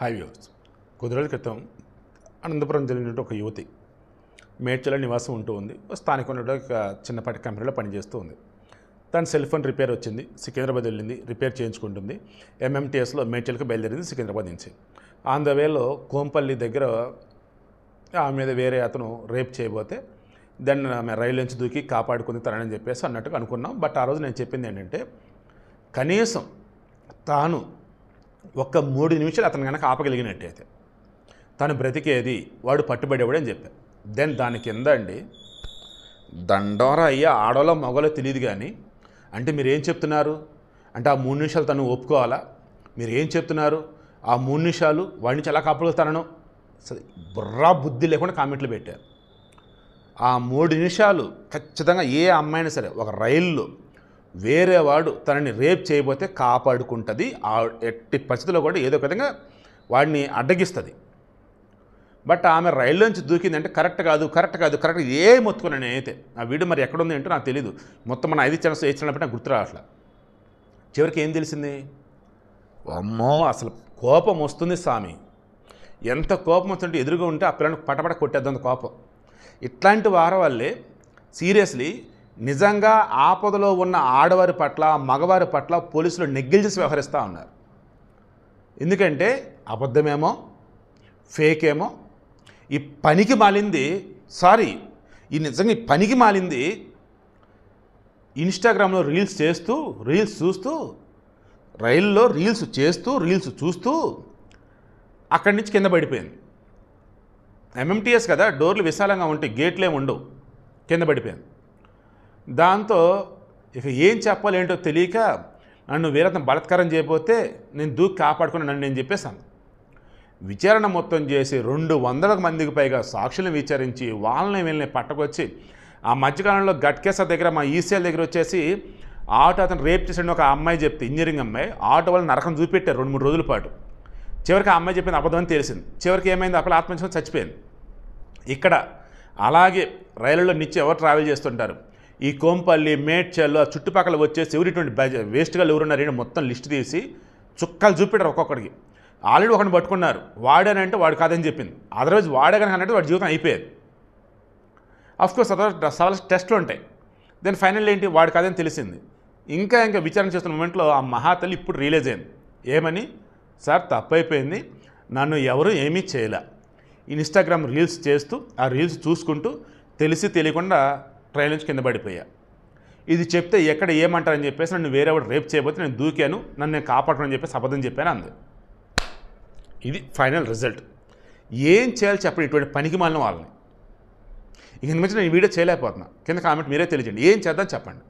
Hi viewers. కొద్ది రోజుల క్రితం అనంతపురం జిల్లా ఒక యువతి మేడ్చల్లో నివాసం ఉంటూ ఉంది. స్థానికంగా ఒక చిన్నపాటి కంపెనీలో పనిచేస్తూ ఉంది. తన సెల్ ఫోన్ రిపేర్ వచ్చింది, సికింద్రాబాద్ వెళ్ళింది, రిపేర్ చేయించుకుంటుంది. ఎంఎంటీఎస్లో మేడ్చల్కి బయలుదేరింది సికింద్రాబాద్ నుంచి. ఆన్ ద వేలో కోంపల్లి దగ్గర ఆమె మీద వేరే అతను రేప్ చేయబోతే దాన్ని ఆమె రైలు నుంచి దూకి కాపాడుకుంది తనని చెప్పేసి అన్నట్టుగా అనుకున్నాం. బట్ ఆ రోజు నేను చెప్పింది ఏంటంటే, కనీసం తాను ఒక్క 3 నిమిషాలు అతను కనుక ఆపగలిగినట్టయితే తను బ్రతికేది, వాడు పట్టుబడేవాడు అని చెప్పాను. దెన్ దాని కింద అండి దండోరా అయ్యా, ఆడోలో మగలో తెలియదు కానీ, అంటే మీరు ఏం చెప్తున్నారు అంటే ఆ 3 నిమిషాలు తను ఒప్పుకోవాలా? మీరు ఏం చెప్తున్నారు? ఆ 3 నిమిషాలు వాడి నుంచి ఎలా కాపాడుతానో బుర్రా బుద్ధి లేకుండా కామెంట్లు పెట్టారు. ఆ 3 నిమిషాలు ఖచ్చితంగా ఏ అమ్మాయినా సరే ఒక రైల్లో వేరే వాడు తనని రేప్ చేయబోతే కాపాడుకుంటుంది. ఎట్టి పరిస్థితుల్లో కూడా ఏదో ఒక విధంగా వాడిని అడ్డగిస్తుంది. బట్ ఆమె రైల్లోంచి దూకిందంటే కరెక్ట్ కాదు ఏ మొత్తుకున్నాను నేనైతే. ఆ వీడియో మరి ఎక్కడుంది ఏంటో నాకు తెలియదు. మొత్తం మన 5 ఛానల్స్ 8 ఛానల్ నాకు గుర్తు రావట్లా. చివరికి ఏం తెలిసింది? అమ్మో అసలు కోపం వస్తుంది స్వామి. ఎంత కోపం వస్తుంటే ఎదురుగా ఉంటే ఆ పిల్లని పటపట కొట్టేద్దాం కోపం. ఇట్లాంటి వారి వల్లే సీరియస్లీ నిజంగా ఆపదలో ఉన్న ఆడవారి పట్ల మగవారి పట్ల పోలీసులు నెగ్లిజెన్స్ వ్యవహరిస్తూ ఉన్నారు. ఎందుకంటే అబద్ధమేమో ఫేక్ ఏమో ఈ పనికి మాలింది నిజంగా ఈ పనికి మాలింది ఇన్స్టాగ్రామ్లో రీల్స్ చూస్తూ రైల్లో రీల్స్ చూస్తూ అక్కడి నుంచి కింద పడిపోయింది. ఎంఎంటీఎస్ కదా, డోర్లు విశాలంగా ఉంటాయి, గేట్లే ఉండవు, కింద పడిపోయింది. దాంతో ఇక ఏం చెప్పాలి ఏంటో తెలియక నన్ను వీరత్నం బలాత్కారం చేయబోతే నేను దూకి కాపాడుకుని నన్ను నేను చెప్పేశాను. విచారణ మొత్తం చేసి 200 మందికి పైగా సాక్షులను విచారించి వీళ్ళని పట్టకొచ్చి ఆ మధ్యకాలంలో గట్కేసా దగ్గర మా ఈసీఎల్ దగ్గర వచ్చేసి ఆటో అతను రేప్ చేసిన ఒక అమ్మాయి చెప్తే, ఇంజనీరింగ్ అమ్మాయి, ఆటో వాళ్ళు నరకం చూపెట్టారు 2-3 రోజుల పాటు. చివరికి ఆ అమ్మాయి చెప్పింది అబద్ధం అని తెలిసింది. చివరికి ఏమైంది? అప్పుడు ఆత్మహత్య చచ్చిపోయింది. ఇక్కడ అలాగే రైళ్లలో నిత్యం ఎవరు ట్రావెల్ చేస్తుంటారు, ఈ కోంపల్లి మేడ్చల్ చుట్టుపక్కల వచ్చేసి ఎవరిటువంటి వేస్ట్గా ఎవరున్నారని మొత్తం లిస్ట్ తీసి చుక్కలు చూపెట్టారు ఒక్కొక్కడికి. ఆల్రెడీ ఒకరిని పట్టుకున్నారు, వాడానంటే వాడు కాదని చెప్పింది. అదర్వైజ్ వాడే కనుక అంటే వాడి జీవితం అయిపోయేది. అఫ్కోర్స్ సవాల్ టెస్ట్లు ఉంటాయి. దెన్ ఫైనల్ ఏంటి, వాడు కాదని తెలిసింది. ఇంకా విచారణ చేస్తున్న మూమెంట్లో ఆ మహాతల్లి ఇప్పుడు రియలైజ్ అయింది. ఏమని? సార్ తప్పైపోయింది, నన్ను ఎవరు ఏమీ చేయలే, ఇన్స్టాగ్రామ్ రీల్స్ చేస్తూ ఆ రీల్స్ చూసుకుంటూ తెలియకుండా ట్రైన్ నుంచి కింద పడిపోయా. ఇది చెప్తే ఎక్కడ ఏమంటారని చెప్పేసి నన్ను వేరేవాడు రేప్ చేయబోతే నేను దూకాను, నన్ను నేను కాపాడమని చెప్పేసి అబద్ధం చెప్పాను అంది. ఇది ఫైనల్ రిజల్ట్. ఏం చేయాలి చెప్పండి ఇటువంటి పనికి మాలిన వాళ్ళని. ఇక నుంచి నేను ఈ వీడియో చేయలేకపోతున్నా. కింద కామెంట్ మీరే తెలియజేయండి, ఏం చేద్దాం చెప్పండి.